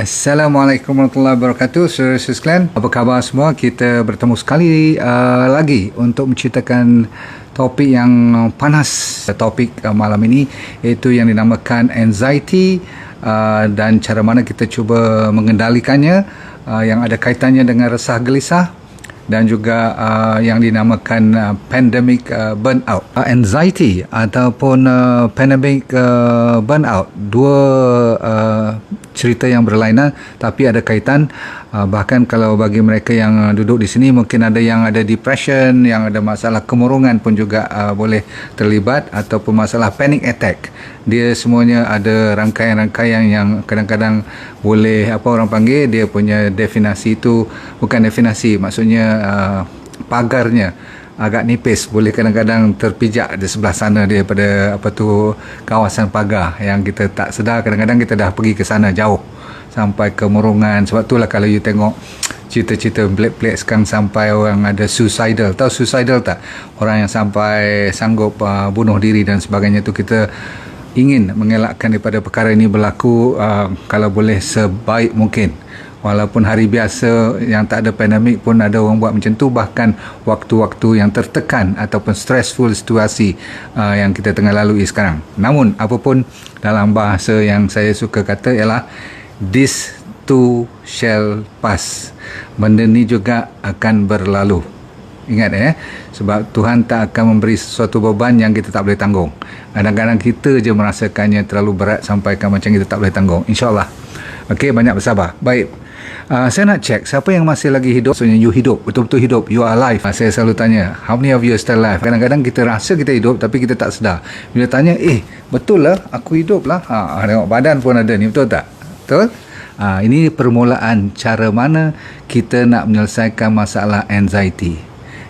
Assalamualaikum warahmatullahi wabarakatuh. Saudara sekalian, apa khabar semua? Kita bertemu sekali lagi untuk menceritakan topik yang panas. Topik malam ini iaitu yang dinamakan anxiety dan cara mana kita cuba mengendalikannya, yang ada kaitannya dengan resah gelisah dan juga yang dinamakan pandemic burnout. Anxiety ataupun pandemic burnout, dua cerita yang berlainan tapi ada kaitan. Bahkan kalau bagi mereka yang duduk di sini, mungkin ada yang ada depression, yang ada masalah kemurungan pun juga boleh terlibat, ataupun masalah panic attack. Dia semuanya ada rangkaian-rangkaian yang kadang-kadang boleh, apa orang panggil, dia punya definisi itu bukan definisi, maksudnya pagarnya agak nipis, boleh kadang-kadang terpijak di sebelah sana daripada kawasan pagar yang kita tak sedar. Kadang-kadang kita dah pergi ke sana jauh sampai ke murungan. Sebab itulah kalau you tengok cerita-cerita pelik-pelik sekarang, sampai orang ada suicidal. Tahu suicidal tak? Orang yang sampai sanggup bunuh diri dan sebagainya. Tu kita ingin mengelakkan daripada perkara ini berlaku kalau boleh sebaik mungkin. Walaupun hari biasa yang tak ada pandemik pun ada orang buat macam tu. Bahkan waktu-waktu yang tertekan ataupun stressful situasi yang kita tengah lalui sekarang. Namun apapun, dalam bahasa yang saya suka kata ialah this too shall pass. Benda ni juga akan berlalu. Ingat sebab Tuhan tak akan memberi sesuatu beban yang kita tak boleh tanggung. Kadang-kadang kita je merasakannya terlalu berat sampai macam kita tak boleh tanggung. InsyaAllah. Okey, banyak bersabar. Baik. Saya nak cek siapa yang masih lagi hidup. Maksudnya you hidup, betul-betul hidup, you are alive. Saya selalu tanya, how many of you are still alive? Kadang-kadang kita rasa kita hidup tapi kita tak sedar. Bila tanya, betul lah, aku hidup lah. Tengok badan pun ada ni, betul tak? Betul? Ini permulaan cara mana kita nak menyelesaikan masalah anxiety.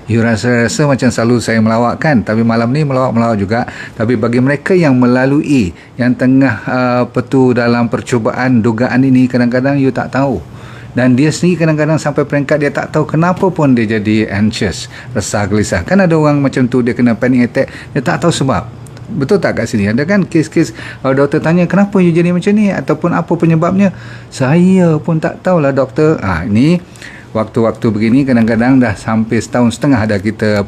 You rasa macam selalu saya melawakkan, tapi malam ni melawak juga. Tapi bagi mereka yang melalui, yang tengah dalam percubaan dugaan ini, kadang-kadang you tak tahu. Dan dia sendiri kadang-kadang sampai peringkat dia tak tahu kenapa pun dia jadi anxious, resah gelisah. Kan ada orang macam tu, dia kena panic attack, dia tak tahu sebab. Betul tak kat sini? Ada kan kes-kes doktor tanya, kenapa you jadi macam ni, ataupun apa penyebabnya? Saya pun tak tahulah doktor. Ini waktu-waktu begini kadang-kadang dah sampai setahun setengah dah kita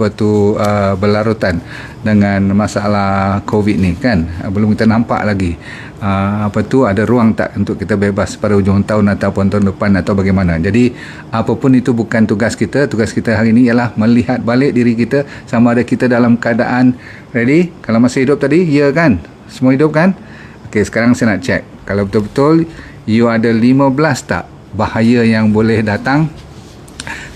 berlarutan dengan masalah COVID ni kan. Belum kita nampak lagi ada ruang tak untuk kita bebas pada hujung tahun ataupun tahun depan atau bagaimana. Jadi apapun itu bukan tugas kita. Tugas kita hari ini ialah melihat balik diri kita, sama ada kita dalam keadaan ready. Kalau masih hidup tadi, ya kan? Semua hidup kan? Okey, sekarang saya nak cek kalau betul-betul you ada 15 tak bahaya yang boleh datang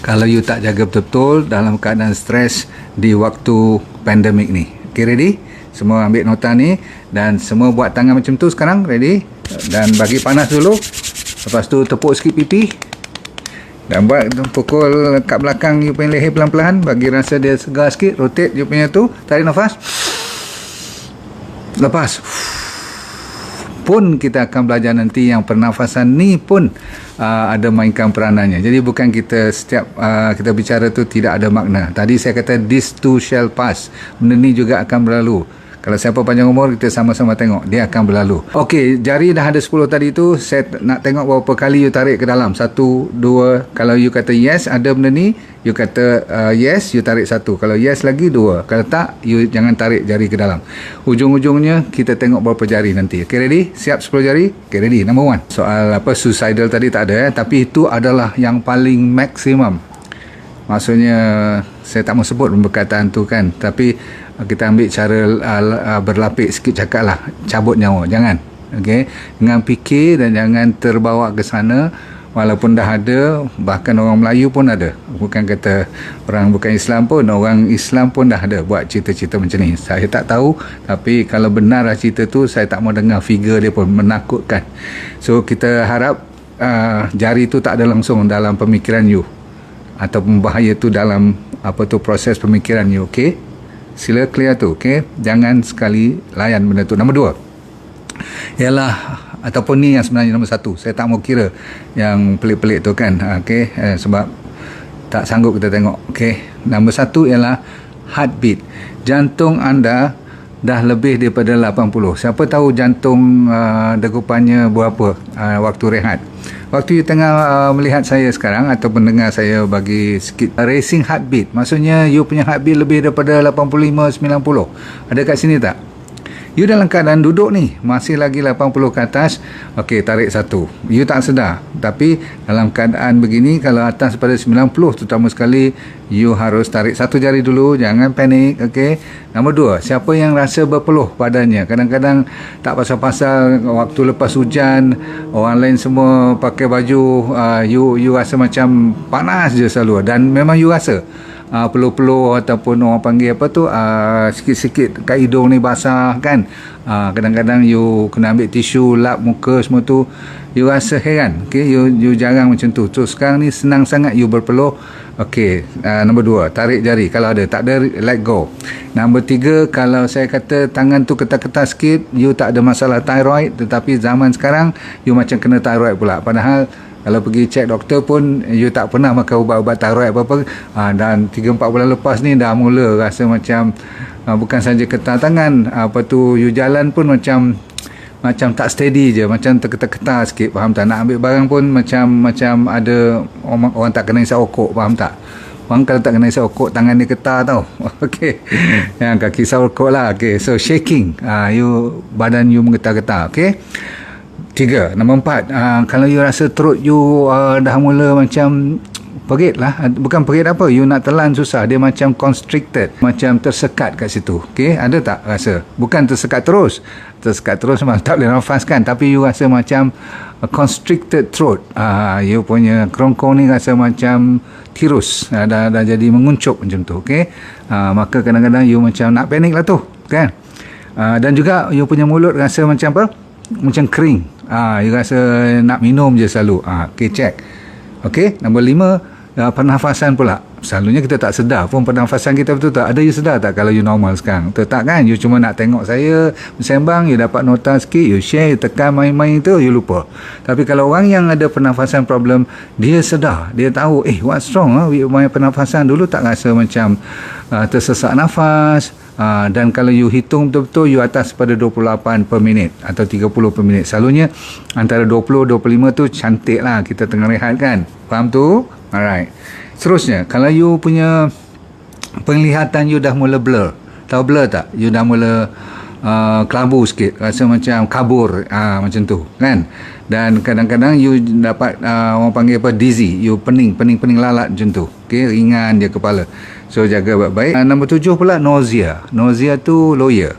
kalau you tak jaga betul-betul dalam keadaan stres di waktu pandemik ni. Okay, ready? Semua ambil nota ni dan semua buat tangan macam tu sekarang. Ready? Dan bagi panas dulu. Lepas tu tepuk sikit pipi. Dan buat pukul kat belakang you punya leher pelan-pelan. Bagi rasa dia segar sikit. Rotate you punya tu. Tarik nafas. Lepas. Pun kita akan belajar nanti yang pernafasan ni pun ada mainkan peranannya. Jadi bukan kita setiap kita bicara tu tidak ada makna. Tadi saya kata this too shall pass. Benda ni juga akan berlalu. Kalau siapa panjang umur, kita sama-sama tengok dia akan berlalu. Okey, jari dah ada 10 tadi tu. Saya nak tengok berapa kali you tarik ke dalam. 1, 2. Kalau you kata yes ada benda ni, you kata yes, you tarik 1. Kalau yes lagi 2. Kalau tak, you jangan tarik jari ke dalam. Ujung-ujungnya kita tengok berapa jari nanti. Okay, ready? Siap 10 jari? Okay, ready. Number 1. Soal suicidal tadi tak ada tapi itu adalah yang paling maksimum. Maksudnya saya tak mau sebut perkataan tu kan, tapi kita ambil cara berlapik sikit cakap lah, cabut nyawa, jangan. Okay? Jangan fikir dan jangan terbawa ke sana. Walaupun dah ada, bahkan orang Melayu pun ada, bukan kata orang bukan Islam pun, orang Islam pun dah ada buat cerita-cerita macam ni. Saya tak tahu, tapi kalau benar cerita tu, saya tak mau dengar figure dia pun, menakutkan. So kita harap jari tu tak ada langsung dalam pemikiran you, ataupun bahaya tu dalam proses pemikiran you. Okay? Sila clear tu. Okay? Jangan sekali layan benda tu. Nombor 2 ialah, ataupun ni yang sebenarnya nombor 1, saya tak mau kira yang pelik-pelik tu kan. Okay? Sebab tak sanggup kita tengok. Okay? Nombor 1 ialah heartbeat. Jantung anda dah lebih daripada 80. Siapa tahu jantung degupannya berapa waktu rehat. Waktu you tengah melihat saya sekarang ataupun dengar saya bagi sikit racing heartbeat, maksudnya you punya heartbeat lebih daripada 85 90. Ada kat sini tak? You dalam keadaan duduk ni, masih lagi 80 ke atas. Okey, tarik satu. You tak sedar. Tapi dalam keadaan begini, kalau atas pada 90 terutama sekali, you harus tarik satu jari dulu. Jangan panik. Okey. Nombor dua, siapa yang rasa berpeluh badannya? Kadang-kadang tak pasal-pasal waktu lepas hujan, orang lain semua pakai baju, you rasa macam panas je selalu. Dan memang you rasa peluh-peluh ataupun orang panggil apa tu, sikit-sikit kat hidung ni basah kan. Kadang-kadang you kena ambil tisu, lap muka semua tu, you rasa heran. Okay, you jarang macam tu. So sekarang ni senang sangat you berpeluh. Okay, nombor dua, tarik jari. Kalau ada, tak ada, let go. Nombor tiga, kalau saya kata tangan tu ketat-ketat sikit, you tak ada masalah thyroid, tetapi zaman sekarang you macam kena thyroid pula. Padahal kalau pergi cek doktor pun, you tak pernah makan ubat-ubat thyroid apa-apa. Dan 3-4 bulan lepas ni dah mula rasa macam, bukan saja ketat tangan, you jalan pun macam tak steady je, macam terketar-ketar sikit, faham tak? Nak ambil barang pun macam ada orang tak kena isap okok, faham tak? Orang kalau tak kena isap okok, tangan dia ketar tau. Okey. Yang kaki isap okok lah. Okey. So shaking, badan you menggetar-getar. Okey. 3. Nombor 4, kalau you rasa throat you dah mula macam perit lah, bukan perit apa, you nak telan susah, dia macam constricted, macam tersekat kat situ. Okey, ada tak rasa? Bukan tersekat terus memang tak boleh nafas kan, tapi you rasa macam constricted throat. You punya kerongkong ni rasa macam tirus, dah jadi menguncup macam tu. Okey, maka kadang-kadang you macam nak panik lah tu kan. Dan juga you punya mulut rasa macam apa? Macam kering. You rasa nak minum je selalu. Okay, check. Okay, nombor 5, pernafasan pula. Selalunya kita tak sedar pun pernafasan kita betul tak. Ada you sedar tak kalau you normal sekarang? Betul tak kan? You cuma nak tengok saya bersembang, you dapat nota sikit, you share, you tekan main-main tu, you lupa. Tapi kalau orang yang ada pernafasan problem, dia sedar, dia tahu, what's wrong with my pernafasan? Dulu tak rasa macam tersesak nafas. Dan kalau you hitung betul-betul, you atas pada 28 per minit atau 30 per minit. Selalunya antara 20-25 tu cantik lah kita tengah rehat kan. Faham tu? Alright. Seterusnya, kalau you punya penglihatan you dah mula blur. Tahu blur tak? You dah mula kelabu sikit, rasa macam kabur, macam tu kan. Dan kadang-kadang you dapat orang panggil apa, dizzy, you pening lalat macam tu. Okay, ringan je kepala. So jaga baik-baik. Nombor 7 pula, nausea tu loya.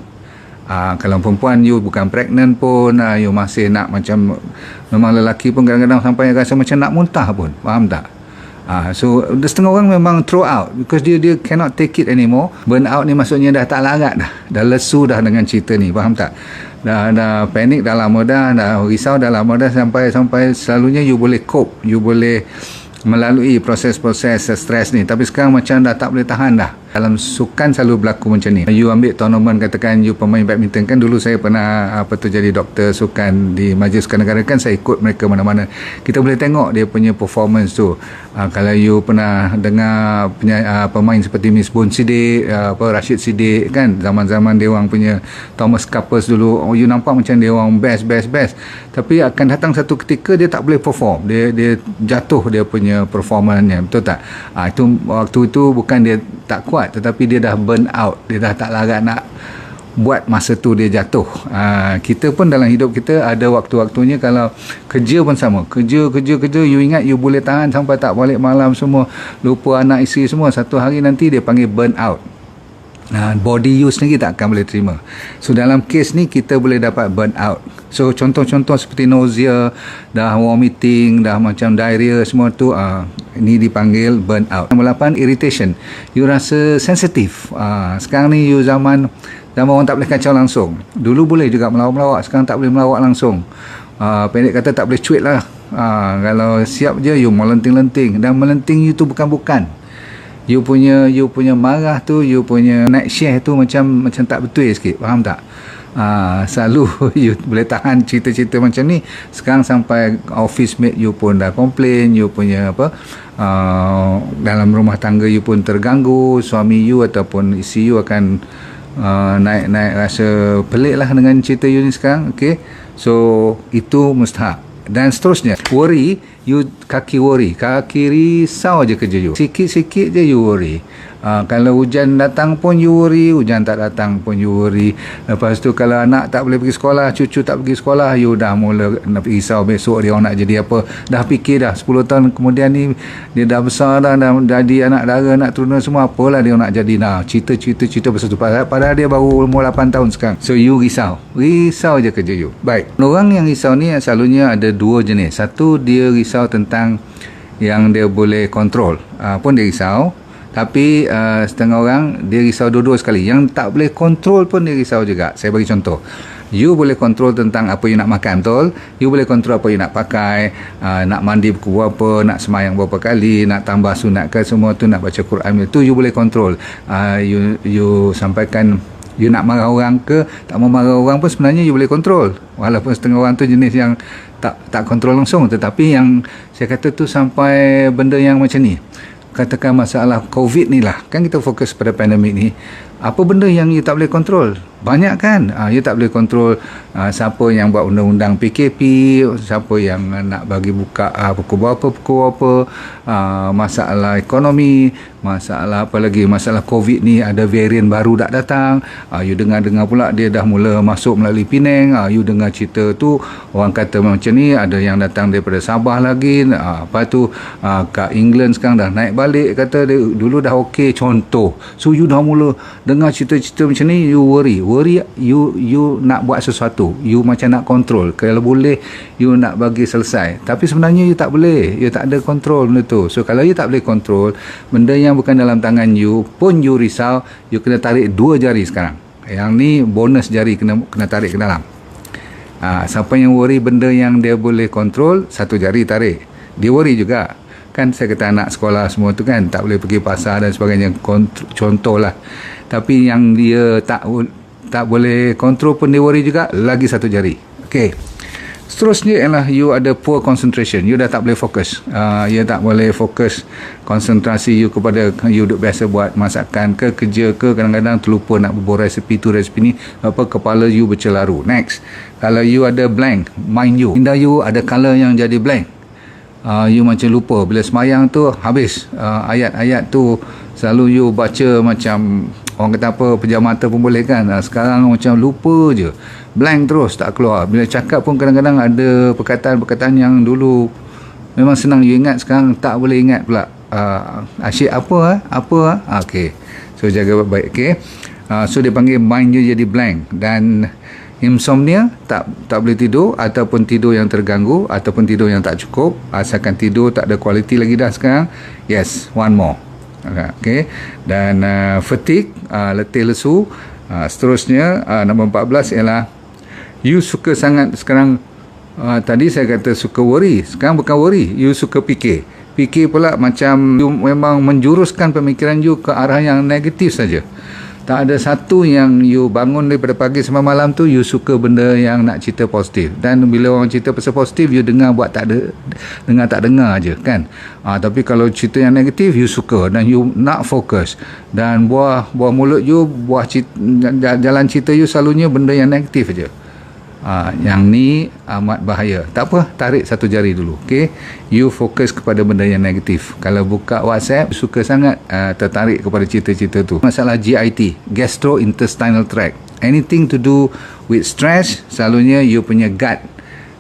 Kalau perempuan you bukan pregnant pun, you masih nak macam, memang lelaki pun kadang-kadang sampai rasa macam nak muntah pun, faham tak? So setengah orang memang throw out because dia cannot take it anymore. Burn out ni maksudnya dah tak larat dah lesu dah dengan cerita ni, faham tak? Dah panik dah lama dah risau dah lama dah, sampai selalunya you boleh cope, you boleh melalui proses-proses stres ni, tapi sekarang macam dah tak boleh tahan dah. Dalam sukan selalu berlaku macam ni. You ambil tournament, katakan you pemain badminton kan, dulu saya pernah jadi doktor sukan di Majlis Sukan Negara kan, saya ikut mereka mana-mana. Kita boleh tengok dia punya performance tu. Kalau you pernah dengar pemain seperti Miss Bon Sidik, Rashid Sidik kan, zaman-zaman dia orang punya Thomas Couples dulu, you nampak macam dia orang best. Tapi akan datang satu ketika dia tak boleh perform, dia jatuh dia punya performance-nya, betul tak? Itu waktu itu bukan dia tak kuat, tetapi dia dah burn out, dia dah tak larat nak buat masa tu dia jatuh. Kita pun dalam hidup kita ada waktu-waktunya, kalau kerja pun sama, kerja you ingat you boleh tahan sampai tak balik malam semua, lupa anak isteri semua, satu hari nanti dia panggil burn out. Body you sendiri tak akan boleh terima. So dalam kes ni kita boleh dapat burn out. So contoh-contoh seperti nausea, dah vomiting, dah macam diarrhea semua tu, ini dipanggil burn out. Nombor 8, irritation. You rasa sensitif. Sekarang ni you zaman orang tak boleh kacau langsung. Dulu boleh juga melawak-melawak, sekarang tak boleh melawak langsung. Pendek kata tak boleh cuit lah. Kalau siap je you melenting-lenting, dan melenting you tu bukan-bukan. You punya marah tu, you punya naik share tu macam tak betul sikit, faham tak? Selalu you boleh tahan cerita-cerita macam ni. Sekarang sampai office mate you pun dah komplain, you punya dalam rumah tangga you pun terganggu, suami you ataupun isteri you akan naik rasa pelik lah dengan cerita you ni sekarang. Okay, so itu mustahak. Dan seterusnya, worry, you kaki risau je kerja you, sikit-sikit je you worry. Kalau hujan datang pun you worry, hujan tak datang pun you worry. Lepas tu kalau anak tak boleh pergi sekolah, cucu tak pergi sekolah, you dah mula nak risau besok dia orang nak jadi apa. Dah fikir dah 10 tahun kemudian ni dia dah besar dah jadi anak dara, anak turuna semua, apalah dia nak jadi. Cerita pasal tu, padahal dia baru umur 8 tahun sekarang. So you risau je kerja you. Baik, orang yang risau ni selalunya ada dua jenis. Satu, dia risau tentang yang dia boleh kontrol, pun dia risau. Tapi setengah orang dia risau dua-dua sekali. Yang tak boleh kontrol pun dia risau juga. Saya bagi contoh. You boleh kontrol tentang apa you nak makan, betul? You boleh kontrol apa you nak pakai, nak mandi pukul berapa, nak semayang berapa kali, nak tambah sunat ke, semua tu, nak baca Quran, tu you boleh kontrol. You sampaikan you nak marah orang ke, tak mau marah orang pun sebenarnya you boleh kontrol. Walaupun setengah orang tu jenis yang tak kontrol langsung. Tetapi yang saya kata tu sampai benda yang macam ni, katakan masalah COVID ni lah, kan kita fokus pada pandemik ni. Apa benda yang you tak boleh kontrol? Banyak kan? You tak boleh kontrol siapa yang buat undang-undang PKP, siapa yang nak bagi buka pukul berapa, masalah ekonomi, masalah apa lagi, masalah COVID ni, ada varian baru dak datang. You dengar pula dia dah mula masuk melalui Penang. You dengar cerita tu, orang kata macam ni, ada yang datang daripada Sabah lagi, apa tu, kat England sekarang dah naik balik, kata dia, dulu dah okey, contoh. So you dah mula dengar cerita-cerita macam ni, you worry, you nak buat sesuatu, you macam nak kontrol, kalau boleh you nak bagi selesai, tapi sebenarnya you tak boleh, you tak ada kontrol benda tu. So kalau you tak boleh kontrol benda yang bukan dalam tangan you pun you risau, you kena tarik 2 jari sekarang. Yang ni bonus jari kena tarik ke dalam. Siapa yang worry benda yang dia boleh kontrol, 1 jari tarik. Dia worry juga kan. Saya kata anak sekolah semua tu kan tak boleh pergi pasar dan sebagainya, contoh lah. Tapi yang dia tak boleh kontrol pun dia worry juga, lagi 1 jari. Okey, seterusnya ialah you ada poor concentration, you dah tak boleh fokus. You tak boleh fokus konsentrasi you kepada you duk biasa buat masakan ke, kerja ke, kadang-kadang terlupa nak berbual resepi tu resepi ni, apa, kepala you bercelaru. Next, kalau you ada blank mind you, minda you ada color yang jadi blank, you macam lupa. Bila semayang tu habis, ayat-ayat tu selalu you baca macam orang kata apa, pejam mata pun boleh kan. Sekarang macam lupa je, blank terus, tak keluar. Bila cakap pun kadang-kadang ada perkataan-perkataan yang dulu memang senang you ingat, sekarang tak boleh ingat pula. Asyik apa. Okey, so jaga baik-baik. Okey, so dia panggil mind you jadi blank. Dan insomnia, tak boleh tidur, ataupun tidur yang terganggu, ataupun tidur yang tak cukup. Asalkan tidur tak ada kualiti lagi dah sekarang. Yes, one more. Okay. Dan fatigue, letih lesu. Seterusnya, nombor 14 ialah you suka sangat sekarang. Tadi saya kata suka worry, sekarang bukan worry, you suka fikir pula, macam you memang menjuruskan pemikiran you ke arah yang negatif saja. Tak ada satu yang you bangun daripada pagi sampai malam tu you suka benda yang nak cerita positif. Dan bila orang cerita pasal positif, you dengar buat tak dengar je kan. Tapi kalau cerita yang negatif, you suka dan you nak fokus. Dan buah mulut you, jalan cerita you selalunya benda yang negatif je. Yang ni amat bahaya. Tak apa, tarik 1 jari dulu. Okay? You fokus kepada benda yang negatif. Kalau buka WhatsApp, suka sangat tertarik kepada cerita-cerita tu. Masalah GIT, gastrointestinal tract, anything to do with stress, selalunya you punya gut,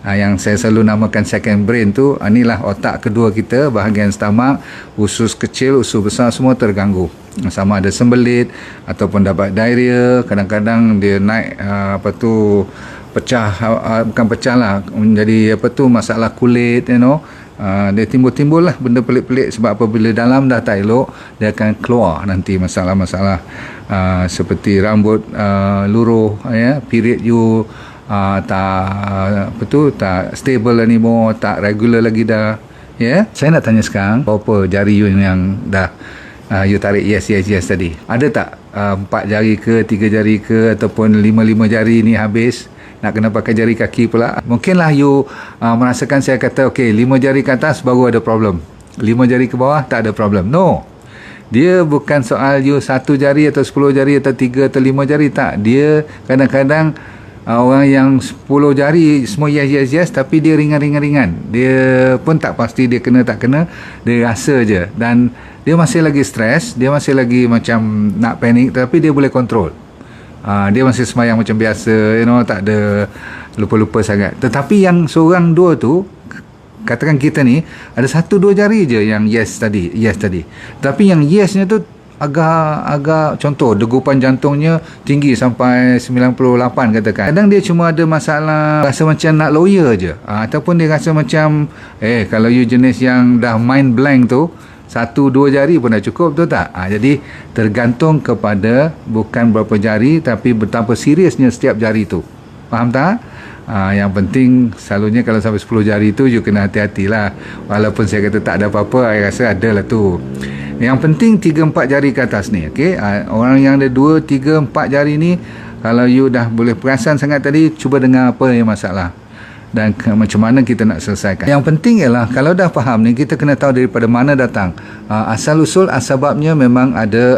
yang saya selalu namakan second brain tu, inilah otak kedua kita, bahagian stomach, usus kecil, usus besar semua terganggu. Sama ada sembelit ataupun dapat diarrhea. Kadang-kadang dia naik pecah, bukan pecah lah, menjadi masalah kulit, dia timbul lah benda pelik-pelik. Sebab apabila dalam dah tak elok, dia akan keluar nanti masalah-masalah seperti rambut luruh, period you tak stable anymore, tak regular lagi dah. Saya nak tanya sekarang, berapa jari you yang dah you tarik yes tadi? Ada tak 4 jari ke, 3 jari ke, ataupun 5 jari ni habis, nak kena pakai jari kaki pula? Mungkinlah you merasakan saya kata okey, 5 jari ke atas baru ada problem, 5 jari ke bawah tak ada problem. No, Dia bukan soal you 1 jari atau 10 jari atau 3 atau 5 jari, tak. Dia kadang-kadang orang yang 10 jari semua yes, tapi dia ringan. Dia pun tak pasti dia kena tak kena, dia rasa je. Dan dia masih lagi stres, dia masih lagi macam nak panik, tapi dia boleh kontrol. Dia masih semayang macam biasa, tak ada lupa-lupa sangat. Tetapi yang seorang dua tu, katakan kita ni ada 1-2 jari je yang yes tadi. Tapi yang yesnya tu agak contoh degupan jantungnya tinggi sampai 98 katakan. Kadang dia cuma ada masalah rasa macam nak lawyer je, ataupun dia rasa macam kalau you jenis yang dah mind blank tu, 1-2 jari pun dah cukup, betul tak? Jadi tergantung kepada bukan berapa jari, tapi betapa seriusnya setiap jari tu. Faham tak? Yang penting selalunya kalau sampai 10 jari tu you kena hati-hatilah. Walaupun saya kata tak ada apa-apa, saya rasa ada lah tu. Yang penting 3-4 jari ke atas ni, okey? Orang yang ada 2, 3, 4 jari ni, kalau you dah boleh perasan sangat tadi, cuba dengar apa yang masalah dan macam mana kita nak selesaikan. Yang penting ialah kalau dah faham ni, kita kena tahu daripada mana datang. Asal-usul asbabnya memang ada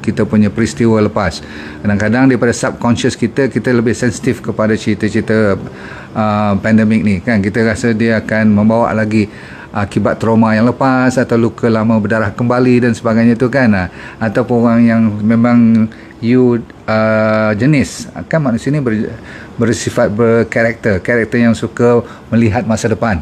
kita punya peristiwa lepas. Kadang-kadang daripada subconscious kita lebih sensitif kepada cerita-cerita pandemik ni kan. Kita rasa dia akan membawa lagi akibat trauma yang lepas atau luka lama berdarah kembali dan sebagainya tu kan. Ataupun orang yang memang you jenis kan manusia ni bersifat karakter yang suka melihat masa depan.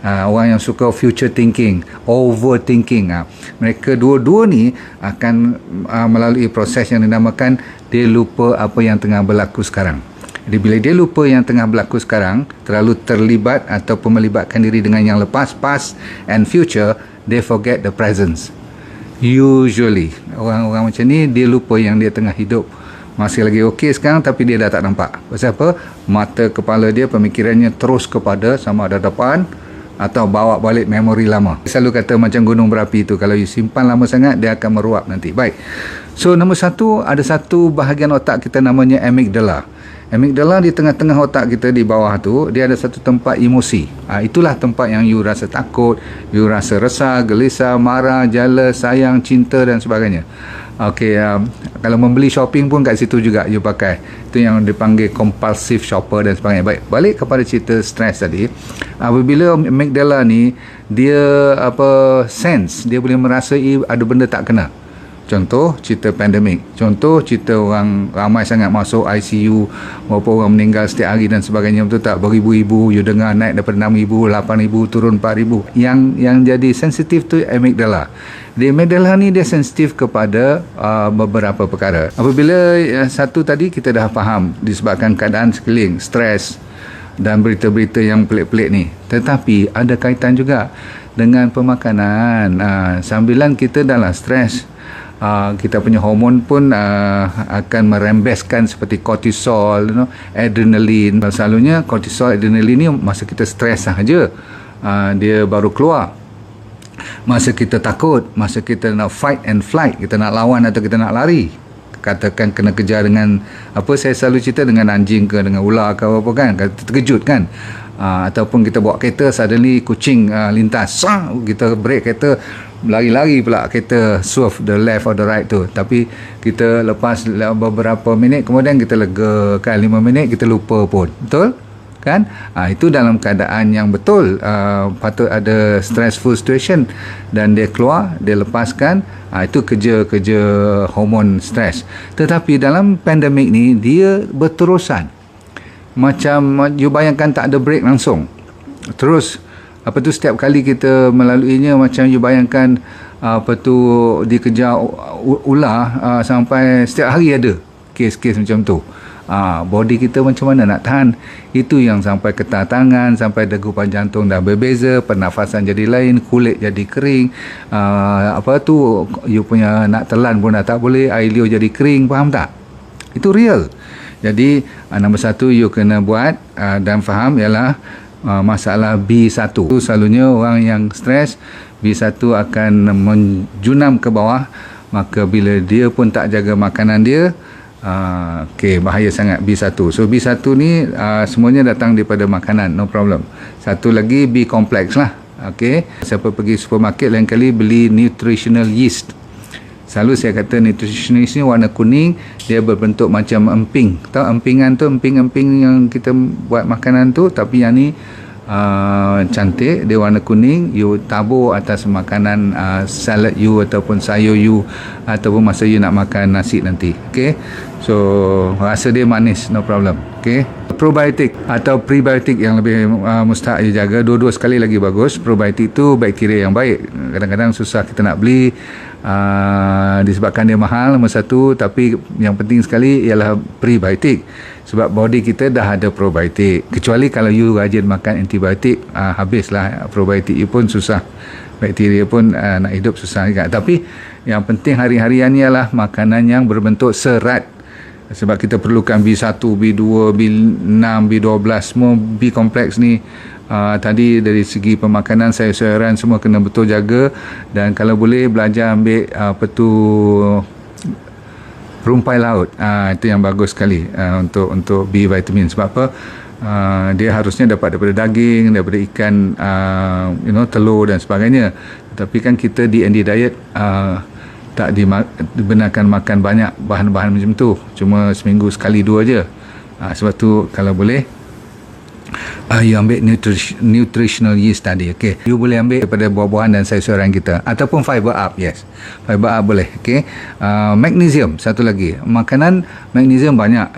Orang yang suka future thinking, overthinking. Mereka dua-dua ni akan melalui proses yang dinamakan dia lupa apa yang tengah berlaku sekarang. Jadi bila dia lupa yang tengah berlaku sekarang, terlalu terlibat ataupun melibatkan diri dengan yang lepas, past and future, they forget the present. Usually orang-orang macam ni dia lupa yang dia tengah hidup masih lagi okey sekarang, tapi dia dah tak nampak. Pasal apa? Mata kepala dia, pemikirannya terus kepada sama ada depan atau bawa balik memori lama. Selalu kata macam gunung berapi tu, kalau you simpan lama sangat dia akan meruap nanti. Baik. So nombor 1, ada satu bahagian otak kita namanya amygdala. Amygdala di tengah-tengah otak kita, di bawah tu dia ada satu tempat emosi. Itulah tempat yang you rasa takut, you rasa resah, gelisah, marah, jala, sayang, cinta dan sebagainya. Okey, kalau membeli shopping pun kat situ juga you pakai. Itu yang dipanggil compulsive shopper dan sebagainya. Baik, balik kepada cerita stres tadi. Apabila amygdala ni dia sense, dia boleh merasai ada benda tak kena. Contoh cerita pandemik, contoh cerita orang ramai sangat masuk ICU, berapa orang meninggal setiap hari dan sebagainya, betul tak? Beribu-ibu, you dengar naik daripada 6,000, 8,000, turun 4,000. Yang jadi sensitif tu amygdala. Di amygdala ni dia sensitif kepada beberapa perkara. Apabila satu tadi kita dah faham disebabkan keadaan sekeliling, stres dan berita-berita yang pelik-pelik ni. Tetapi ada kaitan juga dengan pemakanan. Sambilan kita dalam stres, kita punya hormon pun akan merembeskan seperti kortisol, adrenalin. Selalunya kortisol, adrenalin ni masa kita stres sahaja dia baru keluar. Masa kita takut, masa kita nak fight and flight, kita nak lawan atau kita nak lari, katakan kena kejar dengan saya selalu cerita dengan anjing ke dengan ular ke apa kan, terkejut kan. Ataupun kita bawa kereta, suddenly kucing lintas, kita break kereta, lari-lari pula kereta swerve the left or the right tu. Tapi kita lepas beberapa minit kemudian kita lega kan, 5 minit kita lupa pun, betul kan? Itu dalam keadaan yang betul patut ada stressful situation dan dia keluar, dia lepaskan. Itu kerja hormon stres. Tetapi dalam pandemik ni dia berterusan, macam you bayangkan tak ada break langsung. Terus setiap kali kita melaluinya, macam you bayangkan dikejar ular, sampai setiap hari ada kes-kes macam tu. Body kita macam mana nak tahan? Itu yang sampai getah tangan, sampai degupan jantung dah berbeza, pernafasan jadi lain, kulit jadi kering, you punya nak telan pun dah tak boleh, air liur jadi kering. Faham tak? Itu real. Jadi nombor 1 you kena buat dan faham ialah masalah B1. Selalunya orang yang stres, B1 akan menjunam ke bawah. Maka bila dia pun tak jaga makanan dia, bahaya sangat B1. So B1 ni semuanya datang daripada makanan, no problem. Satu lagi B complex lah. Okey, siapa pergi supermarket lain kali beli nutritional yeast. Selalu saya kata nutritional yeast ni warna kuning, dia berbentuk macam emping. Tahu empingan tu, emping-emping yang kita buat makanan tu, tapi yang ni cantik, dia warna kuning. You tabur atas makanan salad you ataupun sayur you, ataupun masa you nak makan nasi nanti. Okay, so rasa dia manis, no problem. Okay, probiotik atau prebiotik yang lebih mustahak you jaga. Dua-dua sekali lagi bagus. Probiotik tu bakteria yang baik, kadang-kadang susah kita nak beli disebabkan dia mahal, nombor satu. Tapi yang penting sekali ialah prebiotik, sebab body kita dah ada probiotik. Kecuali kalau you rajin makan antibiotik, habislah probiotik you pun susah, bakteria pun nak hidup susah juga. Tapi yang penting hari-harian ialah makanan yang berbentuk serat, sebab kita perlukan B1, B2, B6, B12, semua B kompleks ni. Tadi dari segi pemakanan, sayur-sayuran semua kena betul jaga. Dan kalau boleh belajar ambil rumpai laut, itu yang bagus sekali untuk B vitamin. Sebab apa? Dia harusnya dapat daripada daging, daripada ikan, telur dan sebagainya. Tapi kan kita di ND diet tak dibenarkan makan banyak bahan-bahan macam tu, cuma seminggu sekali dua je. Sebab tu kalau boleh you ambil nutritional yeast tadi. Okay, you boleh ambil daripada buah-buahan dan sayur-sayuran kita, ataupun fiber up. Yes, fiber up boleh. Okay, magnesium satu lagi, makanan magnesium banyak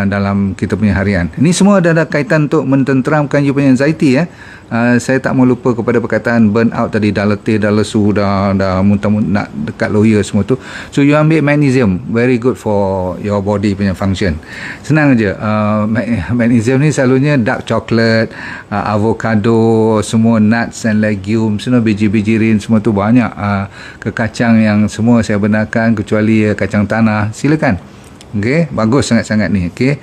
dalam kita punya harian. Ini semua ada kaitan untuk mententeramkan you punya anxiety. Saya tak mau lupa kepada perkataan burn out tadi, dah letih, dah lesu, dah muntah-muntah nak dekat lawyer semua tu. So you ambil magnesium, very good for your body punya function. Senang je. Magnesium ni selalunya dark chocolate, avocado, semua nuts and legumes, biji-bijirin semua tu banyak. Ke kacang yang semua saya benarkan, kecuali kacang tanah, silakan. Okay, bagus sangat-sangat ni. Okay,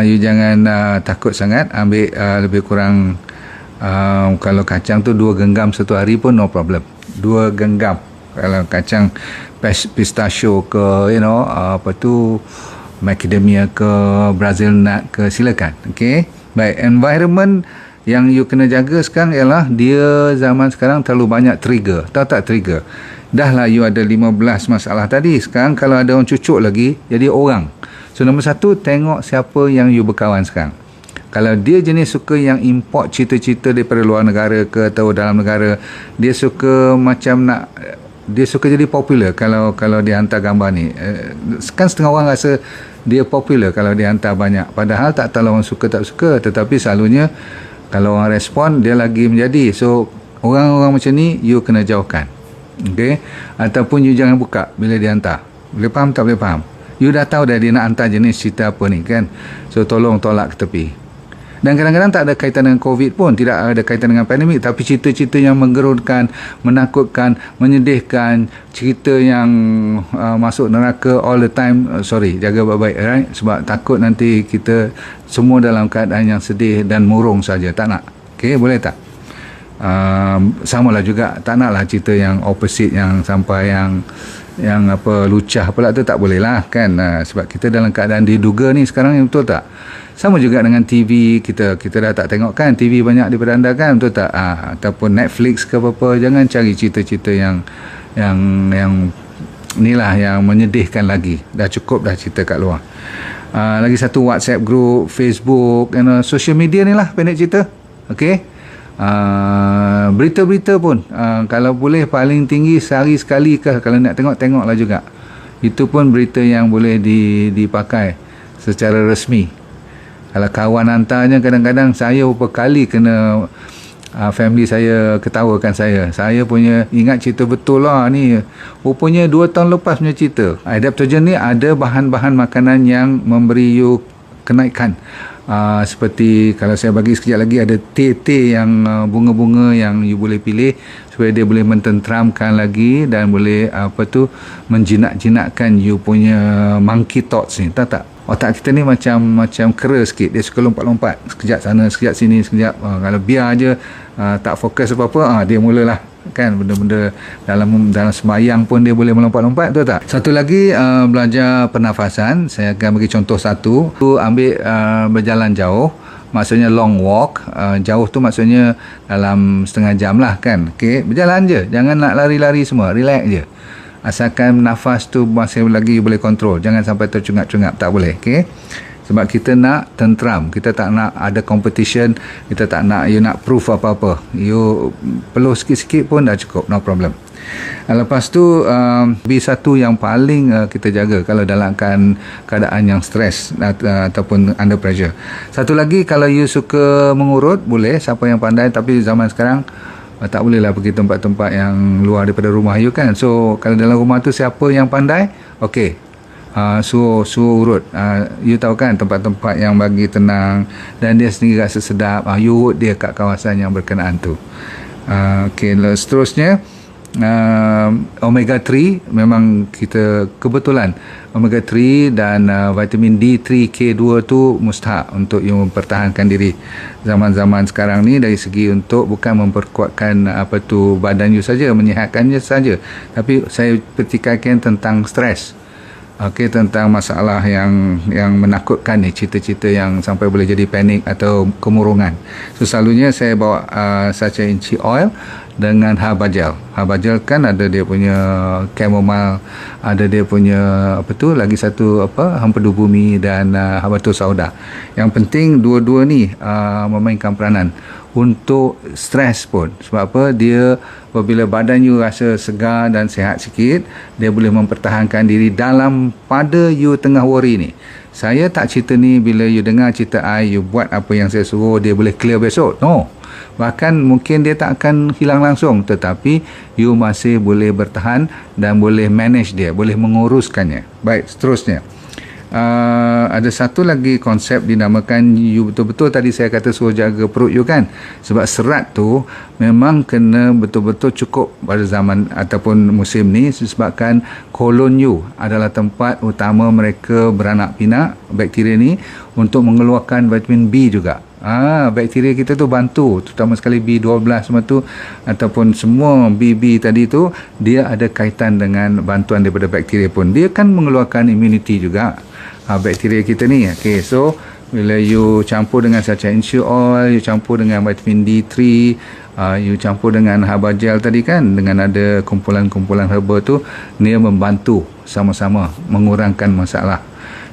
you jangan takut sangat, ambil lebih kurang kalau kacang tu 2 genggam satu hari pun no problem. 2 genggam. Kalau kacang pistachio ke macadamia ke Brazil nut ke, silakan. Okey. Baik, environment yang you kena jaga sekarang ialah dia zaman sekarang terlalu banyak trigger. Tahu tak trigger? Dah lah you ada 15 masalah tadi. Sekarang kalau ada orang cucuk lagi, jadi orang. So nombor satu, tengok siapa yang you berkawan sekarang. Kalau dia jenis suka yang import cerita-cerita daripada luar negara ke atau dalam negara, dia suka dia suka jadi popular kalau dia hantar gambar ni. Kan setengah orang rasa dia popular kalau dia hantar banyak, padahal tak tahu orang suka tak suka, tetapi selalunya kalau orang respon dia lagi menjadi. So orang-orang macam ni you kena jauhkan. Okay, ataupun you jangan buka bila dia hantar. Boleh faham tak boleh faham? You dah tahu dah dia nak hantar jenis cerita apa ni kan. So tolong tolak ke tepi. Dan kadang-kadang tak ada kaitan dengan COVID pun, tidak ada kaitan dengan pandemik, tapi cerita-cerita yang menggerunkan, menakutkan, menyedihkan, cerita yang masuk neraka all the time. Sorry, jaga baik-baik, right? Sebab takut nanti kita semua dalam keadaan yang sedih dan murung saja. Tak nak. Okay, boleh tak? Samalah juga, tak naklah cerita yang opposite, yang sampai yang lucah pula tu, tak boleh lah kan. Sebab kita dalam keadaan diduga ni sekarang, yang betul tak? Sama juga dengan TV, kita dah tak tengok kan TV banyak daripada anda kan, betul tak? Ataupun Netflix ke apa-apa, jangan cari cerita-cerita yang inilah yang menyedihkan lagi. Dah cukup dah cerita kat luar. Lagi satu, WhatsApp group, Facebook, social media ni lah pendek cerita. Okey. Berita-berita pun kalau boleh paling tinggi sehari sekali ke, kalau nak tengoklah juga. Itu pun berita yang boleh dipakai secara resmi. Kalau kawan hantarnya, kadang-kadang saya beberapa kali kena family saya ketawakan saya punya ingat cerita betul lah ni, rupanya 2 tahun lepas punya cerita. Adaptogen ni ada bahan-bahan makanan yang memberi you kenaikan. Seperti kalau saya bagi sekejap lagi, ada teh yang bunga-bunga yang you boleh pilih supaya dia boleh mententeramkan lagi dan boleh menjinak-jinakkan you punya monkey thoughts ni. Tak otak kita ni macam kera sikit, dia suka lompat-lompat sekejap sana sekejap sini sekejap. Kalau biar aje tak fokus apa-apa, dia mulalah kan benda-benda dalam sembahyang pun dia boleh melompat-lompat, betul tak? Satu lagi, belajar pernafasan. Saya akan bagi contoh satu. Ambil berjalan jauh, maksudnya long walk. Jauh tu maksudnya dalam setengah jam lah kan. Okey, berjalan je, jangan nak lari-lari semua, relax je. Asalkan nafas tu masih lagi boleh kontrol, jangan sampai tercungap-cungap, tak boleh. Okey, sebab kita nak tenteram, kita tak nak ada competition, kita tak nak you nak proof apa-apa. You perlu sikit-sikit pun dah cukup, no problem. Lepas tu B1 yang paling kita jaga kalau dalam keadaan yang stres ataupun under pressure. Satu lagi, kalau you suka mengurut, boleh, siapa yang pandai, tapi zaman sekarang tak boleh lah pergi tempat-tempat yang luar daripada rumah you kan. So kalau dalam rumah tu siapa yang pandai, okey, suruh urut. You tahu kan tempat-tempat yang bagi tenang dan dia sendiri rasa sedap, you urut dia kat kawasan yang berkenaan tu. Okey, seterusnya omega 3 memang kita kebetulan omega 3 dan vitamin D3 K2 tu mustahak untuk you mempertahankan diri zaman-zaman sekarang ni, dari segi untuk bukan memperkuatkan badan you saja, menyihatkannya saja, tapi saya pertikaikan tentang stres. Okey, tentang masalah yang menakutkan ni, cerita-cerita yang sampai boleh jadi panik atau kemurungan. So selalunya saya bawa sacha inci oil dengan herba gel. Herba gel kan ada dia punya chamomile, ada dia punya lagi satu hempedu bumi dan habatus sauda. Yang penting dua-dua ni memainkan peranan untuk stres pun. Sebab apa? Dia apabila badan you rasa segar dan sihat sikit, dia boleh mempertahankan diri dalam pada you tengah worry ni. Saya tak cerita ni bila you dengar cerita I, you buat apa yang saya suruh, dia boleh clear besok. No. Bahkan mungkin dia tak akan hilang langsung, tetapi you masih boleh bertahan dan boleh manage dia, boleh menguruskannya. Baik, seterusnya. Ada satu lagi konsep dinamakan, you betul-betul tadi saya kata suruh jaga perut you kan, sebab serat tu memang kena betul-betul cukup pada zaman ataupun musim ni, disebabkan kolon you adalah tempat utama mereka beranak pinak, bakteria ni, untuk mengeluarkan vitamin B juga. Bakteria kita tu bantu, terutama sekali B12 semua tu, ataupun semua BB tadi tu, dia ada kaitan dengan bantuan daripada bakteria pun. Dia kan mengeluarkan immunity juga, bakteria kita ni. Okay, so bila you campur dengan sacha inci oil, you campur dengan vitamin D3, you campur dengan herba gel tadi kan, dengan ada kumpulan-kumpulan herba tu, dia membantu sama-sama mengurangkan masalah.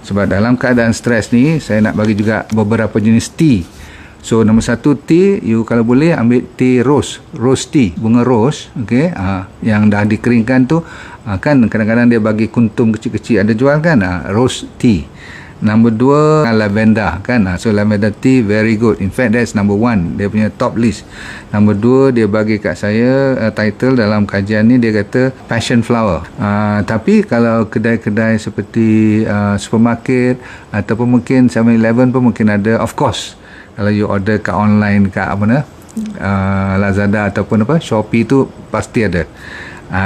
Sebab dalam keadaan stres ni, saya nak bagi juga beberapa jenis tea. So nombor satu, tea, you kalau boleh ambil tea rose tea, bunga rose, okey, yang dah dikeringkan tu, kan kadang-kadang dia bagi kuntum kecil-kecil ada jual kan, rose tea. Nombor dua, lavender kan, so lavender tea very good, in fact that's number one, dia punya top list. Nombor dua, dia bagi kat saya title dalam kajian ni, dia kata passion flower. Tapi kalau kedai-kedai seperti supermarket ataupun mungkin 7-Eleven pun mungkin ada, of course kalau you order kat online, kat Lazada ataupun Shopee tu pasti ada.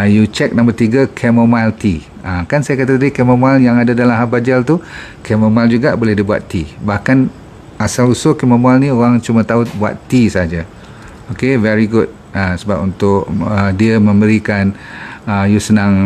You check nombor 3, chamomile tea. Kan saya kata tadi chamomile yang ada dalam herba gel tu, chamomile juga boleh dibuat tea. Bahkan asal usul chamomile ni orang cuma tahu buat tea saja. Okay, very good. Sebab untuk dia memberikan you senang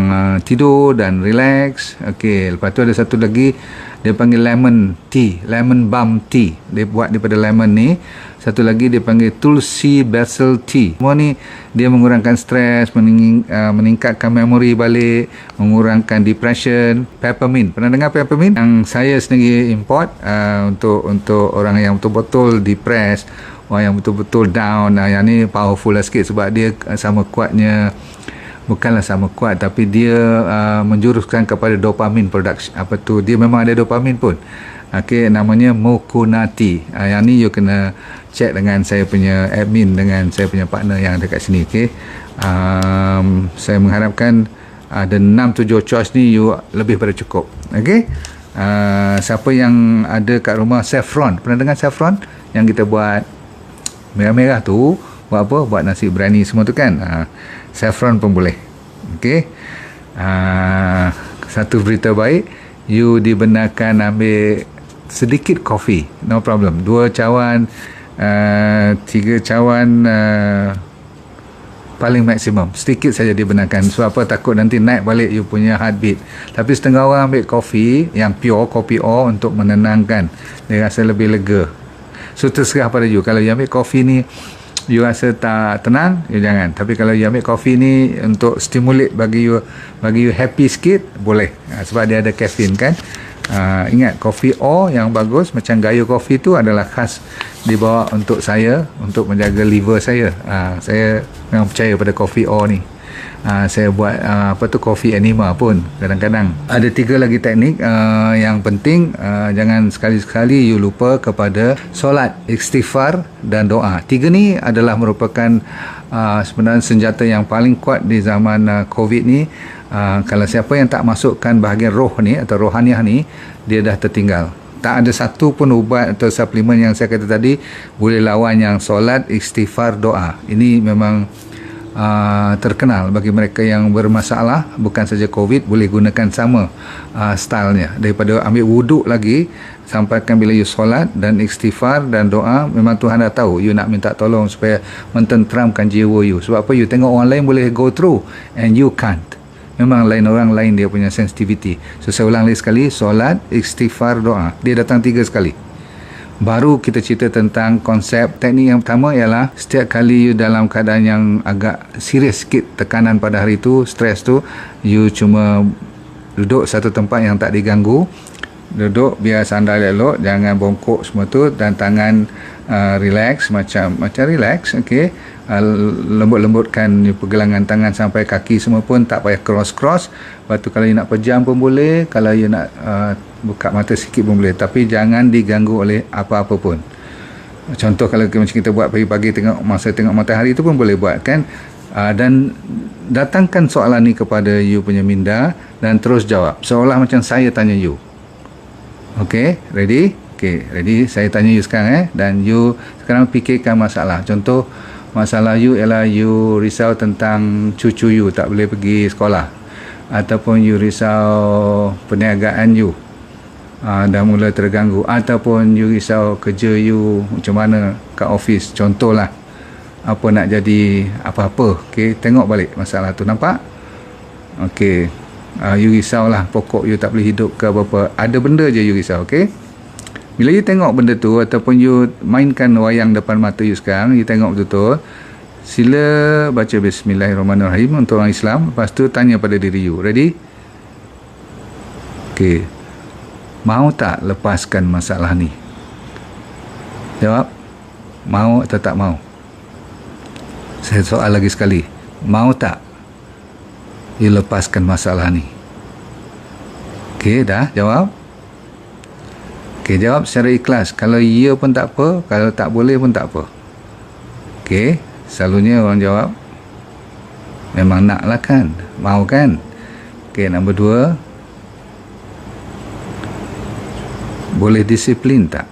tidur dan relax. Okay, lepas tu ada satu lagi, dia panggil lemon tea, lemon balm tea, dia buat daripada lemon ni. Satu lagi dia panggil tulsi basil tea. Semua ni dia mengurangkan stres, meningkatkan memori balik, mengurangkan depression. Peppermint, pernah dengar peppermint? Yang saya sendiri import untuk orang yang betul-betul depressed, orang yang betul-betul down. Yang ni powerful lah sikit sebab dia sama kuatnya, bukanlah sama kuat, tapi dia menjuruskan kepada dopamin production. Dia memang ada dopamin pun. Okey, namanya Mokunati. Yang ni you kena check dengan saya punya admin, dengan saya punya partner yang dekat sini. Okey, saya mengharapkan ada 6-7 choice ni you lebih pada cukup. Okey, siapa yang ada kat rumah saffron, pernah dengar saffron yang kita buat merah-merah tu, buat apa? Buat nasi biryani semua tu kan. Saffron pun boleh. Okey. Satu berita baik, you dibenarkan ambil sedikit kopi, no problem. 2 cawan, 3 cawan, paling maksimum. Sedikit saja dibenarkan. Sebab apa? Takut nanti naik balik you punya heartbeat. Tapi setengah orang ambil kopi yang pure, kopi O, untuk menenangkan. Dia rasa lebih lega. So terserah pada you. Kalau you ambil kopi ni you rasa tak tenang, you jangan. Tapi kalau you ambil kopi ni untuk stimulate bagi you happy sikit, boleh. Sebab dia ada caffeine kan. Ingat, kopi O yang bagus macam Gayo Coffee tu adalah khas dibawa untuk saya, untuk menjaga liver saya. Saya memang percaya pada kopi O ni. Saya buat kopi enema pun kadang-kadang. Ada 3 lagi teknik yang penting. Jangan sekali-sekali you lupa kepada solat, istighfar dan doa. 3 ni adalah merupakan sebenarnya senjata yang paling kuat di zaman COVID ni. Kalau siapa yang tak masukkan bahagian roh ni atau rohaniah ni, dia dah tertinggal. Tak ada satu pun ubat atau suplemen yang saya kata tadi boleh lawan yang solat, istighfar, doa. Ini memang terkenal bagi mereka yang bermasalah, bukan saja COVID, boleh gunakan sama stylenya. Daripada ambil wuduk lagi, sampaikan bila you solat dan istighfar dan doa, memang Tuhan dah tahu you nak minta tolong supaya mententeramkan jiwa you. Sebab apa? You tengok orang lain boleh go through and you can't. Memang lain orang lain dia punya sensitivity. So saya ulang lagi sekali, solat, istighfar, doa. Dia datang 3 sekali. Baru kita cerita tentang konsep. Teknik yang pertama ialah setiap kali you dalam keadaan yang agak serius sikit, tekanan pada hari tu, stres tu, you cuma duduk satu tempat yang tak diganggu. Duduk biar sandal elok, jangan bongkok semua tu, dan tangan relax, macam relax, okey. Lembut-lembutkan pergelangan tangan sampai kaki semua pun, tak payah cross. Lepas tu kalau you nak pejam pun boleh, kalau you nak buka mata sikit pun boleh, tapi jangan diganggu oleh apa-apa pun. Contoh kalau macam kita buat pagi-pagi tengok matahari tu pun boleh buat kan. Dan datangkan soalan ni kepada you punya minda dan terus jawab seolah macam saya tanya you. Okey, ready? Okey, ready. Saya tanya you sekarang dan you sekarang fikirkan masalah. Contoh masalah you ialah you risau tentang cucu you tak boleh pergi sekolah, ataupun you risau perniagaan you dah mula terganggu, ataupun you risau kerja you macam mana kat office, contohlah apa nak jadi apa-apa. Okey, tengok balik masalah tu, nampak? Okey, you risaulah pokok you tak boleh hidup ke apa-apa, ada benda je you risau. Okey, bila you tengok benda tu ataupun you mainkan wayang depan mata you sekarang, you tengok betul-betul, sila baca Bismillahirrahmanirrahim untuk orang Islam. Lepas tu tanya pada diri you, ready? Okey, mau tak lepaskan masalah ni? Jawab, mau atau tak mau? Saya soal lagi sekali, mau tak you lepaskan masalah ni? Okey, dah jawab? Okey, jawab secara ikhlas. Kalau ya pun tak apa, kalau tak boleh pun tak apa. Okey, selalunya orang jawab memang nak lah kan, mau kan. Okey, nombor 2, boleh disiplin tak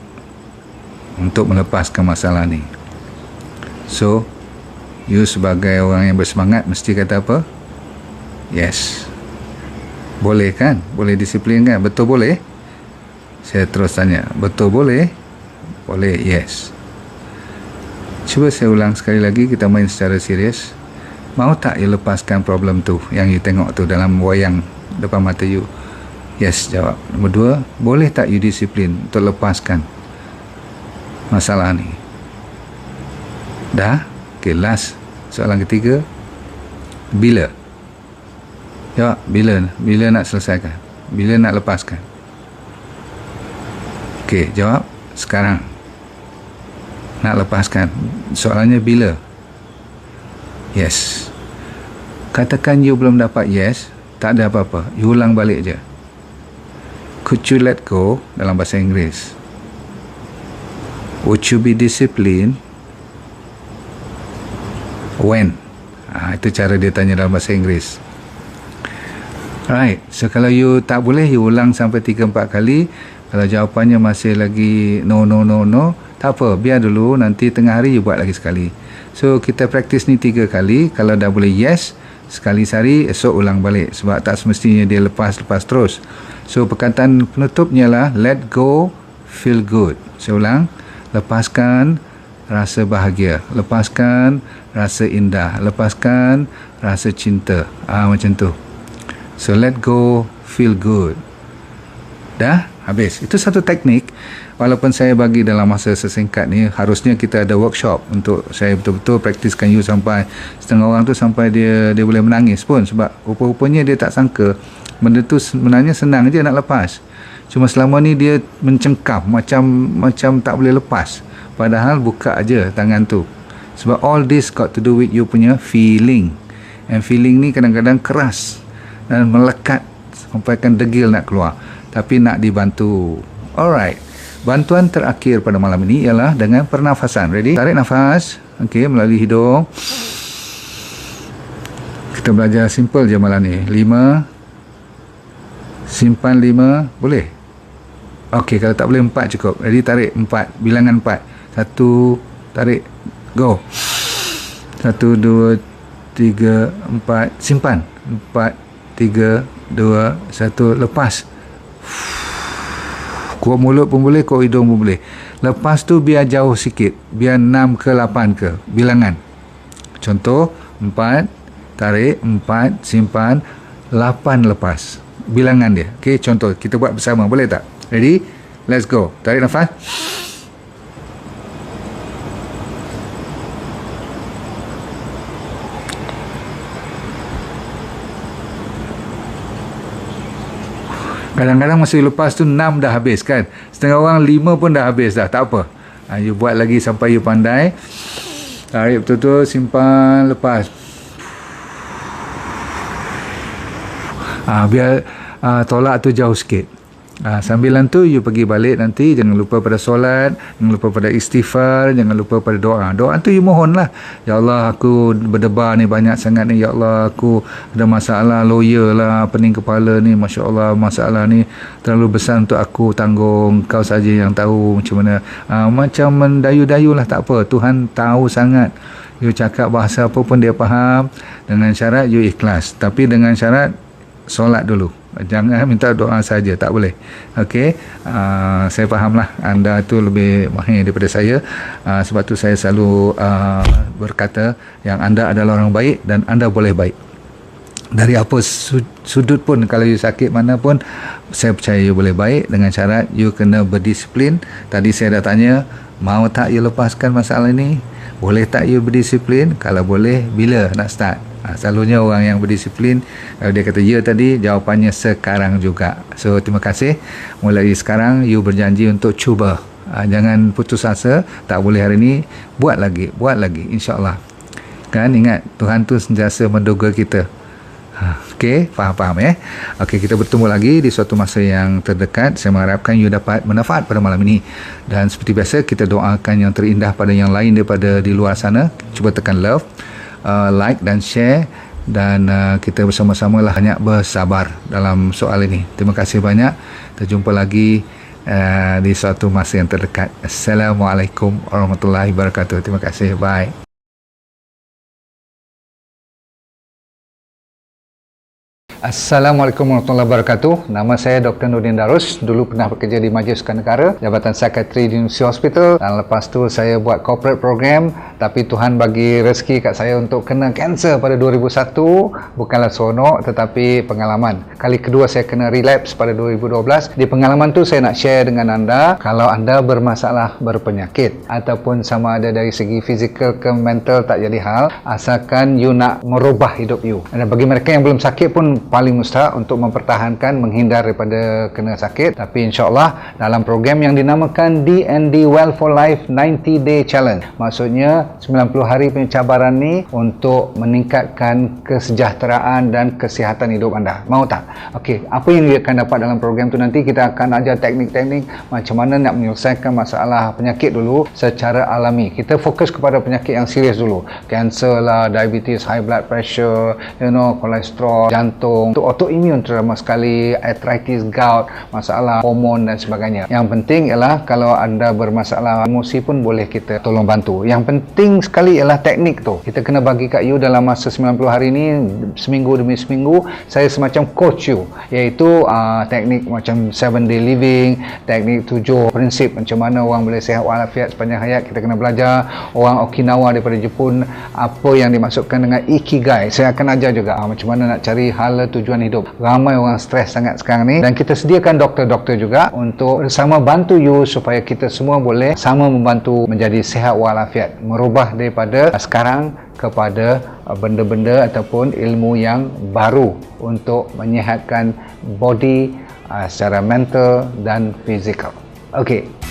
untuk melepaskan masalah ni? So, you sebagai orang yang bersemangat mesti kata apa? Yes. Boleh kan? Boleh disiplin kan? Betul boleh? Saya terus tanya, betul boleh? Boleh, yes. Cuba saya ulang sekali lagi, kita main secara serius. Mau tak you lepaskan problem tu yang you tengok tu dalam wayang depan mata you? Yes, jawab. Nombor 2, boleh tak you disiplin untuk lepaskan masalah ni? Dah? Okay, last. Soalan ketiga, bila? Jawab, bila? Bila nak selesaikan? Bila nak lepaskan? Okey, jawab sekarang. Nak lepaskan. Soalannya bila? Yes. Katakan you belum dapat yes, tak ada apa-apa. You ulang balik je. Could you let go dalam bahasa Inggeris? Would you be disciplined? When? Itu cara dia tanya dalam bahasa Inggeris. Right. So kalau you tak boleh, you ulang sampai 3-4 kali. Kalau jawapannya masih lagi no, tak apa, biar dulu, nanti tengah hari you buat lagi sekali. So kita praktis ni 3 kali. Kalau dah boleh yes sekali sehari, esok ulang balik, sebab tak semestinya dia lepas terus. So perkataan penutupnya lah let go, feel good. Saya ulang, lepaskan rasa bahagia, lepaskan rasa indah, lepaskan rasa cinta. Macam tu. So let go, feel good. Dah? habis. Itu satu teknik. Walaupun saya bagi dalam masa sesingkat ni, harusnya kita ada workshop untuk saya betul-betul praktiskan you sampai setengah orang tu sampai dia boleh menangis pun, sebab rupa-rupanya dia tak sangka benda tu sebenarnya senang je nak lepas. Cuma selama ni dia mencengkam macam tak boleh lepas, padahal buka aja tangan tu. Sebab all this got to do with you punya feeling, and feeling ni kadang-kadang keras dan melekat sampai kan degil nak keluar, tapi nak dibantu. Alright, bantuan terakhir pada malam ini ialah dengan pernafasan. Ready? Tarik nafas, okey, melalui hidung. Kita belajar simple je malam ni. 5, simpan 5, boleh? Okey, kalau tak boleh 4 cukup. Ready? Tarik 4, bilangan 4. 1, tarik, go. 1, 2, 3, 4, simpan. 4, 3, 2, 1, lepas. Kuat mulut pun boleh, kuat hidung pun boleh. Lepas tu biar jauh sikit, biar 6 ke 8 ke bilangan. Contoh 4, tarik, 4, simpan, 8 lepas. Bilangan dia. Okey, contoh kita buat bersama, boleh tak? Ready? Let's go. Tarik nafas. Kadang-kadang masa lepas tu 6 dah habis kan. Setengah orang 5 pun dah habis dah. Tak apa. You buat lagi sampai you pandai. Tarik betul-betul, simpan, lepas. Biar tolak tu jauh sikit. Sambilan tu you pergi balik nanti, jangan lupa pada solat, jangan lupa pada istighfar, jangan lupa pada doa. Doa tu you mohon lah, ya Allah aku berdebar ni banyak sangat ni, ya Allah aku ada masalah lawyer lah, pening kepala ni, Masya Allah masalah ni terlalu besar untuk aku tanggung, kau saja yang tahu macam mana. Macam mendayu-dayu lah, tak apa, Tuhan tahu sangat. You cakap bahasa apa pun dia faham, dengan syarat you ikhlas, tapi dengan syarat solat dulu. Jangan minta doa saja, tak boleh. Okey, saya fahamlah anda tu lebih mahir daripada saya, sebab tu saya selalu berkata yang anda adalah orang baik dan anda boleh baik dari apa sudut pun. Kalau you sakit mana pun, saya percaya you boleh baik, dengan syarat you kena berdisiplin. Tadi saya dah tanya, mau tak you lepaskan masalah ini? Boleh tak you berdisiplin? Kalau boleh, bila nak start? Selalunya orang yang berdisiplin, kalau dia kata ya tadi, jawapannya sekarang juga. So terima kasih. Mulai sekarang you berjanji untuk cuba. Jangan putus asa. Tak boleh hari ini, buat lagi insya-Allah. Kan ingat, Tuhan tu sentiasa menduga kita. Okey, faham Okey, kita bertemu lagi di suatu masa yang terdekat. Saya mengharapkan you dapat manfaat pada malam ini. Dan seperti biasa, kita doakan yang terindah pada yang lain daripada di luar sana. Cuba tekan love, like dan share, dan kita bersama-sama lah banyak bersabar dalam soal ini. Terima kasih banyak. Terjumpa lagi di suatu masa yang terdekat. Assalamualaikum warahmatullahi wabarakatuh. Terima kasih. Bye. Assalamualaikum warahmatullahi wabarakatuh. Nama saya Dr. Nurdin Darus. Dulu pernah bekerja di Majlis Sukan Negara, Jabatan Psikiatri di University Hospital, dan lepas tu saya buat corporate program. Tapi Tuhan bagi rezeki kat saya untuk kena kanser pada 2001. Bukanlah seronok, tetapi pengalaman. Kali kedua saya kena relapse pada 2012. Di pengalaman tu saya nak share dengan anda, kalau anda bermasalah berpenyakit ataupun sama ada dari segi fizikal ke mental, tak jadi hal, asalkan you nak merubah hidup you. Dan bagi mereka yang belum sakit pun paling mustahak untuk mempertahankan, menghindar daripada kena sakit. Tapi insyaAllah dalam program yang dinamakan DND Well for Life 90 Day Challenge, maksudnya 90 hari pencabaran ni untuk meningkatkan kesejahteraan dan kesihatan hidup anda. Mau tak? Okey, apa yang dia akan dapat dalam program tu, nanti kita akan ajar teknik-teknik macam mana nak menyelesaikan masalah penyakit dulu secara alami. Kita fokus kepada penyakit yang serius dulu, kanser lah, diabetes, high blood pressure, kolesterol, jantung, untuk autoimun terutama sekali, arthritis, gout, masalah hormon dan sebagainya. Yang penting ialah kalau anda bermasalah emosi pun boleh kita tolong bantu. Yang penting sekali ialah teknik tu. Kita kena bagi kat you dalam masa 90 hari ni, seminggu demi seminggu, saya semacam coach you, iaitu teknik macam 7 day living, teknik 7 prinsip macam mana orang boleh sihat walafiat sepanjang hayat. Kita kena belajar orang Okinawa daripada Jepun, apa yang dimaksudkan dengan ikigai. Saya akan ajar juga macam mana nak cari hala tujuan hidup. Ramai orang stres sangat sekarang ni, dan kita sediakan doktor-doktor juga untuk sama bantu you supaya kita semua boleh sama membantu menjadi sihat walafiat, merubah daripada sekarang kepada benda-benda ataupun ilmu yang baru untuk menyihatkan body secara mental dan fizikal. Okey.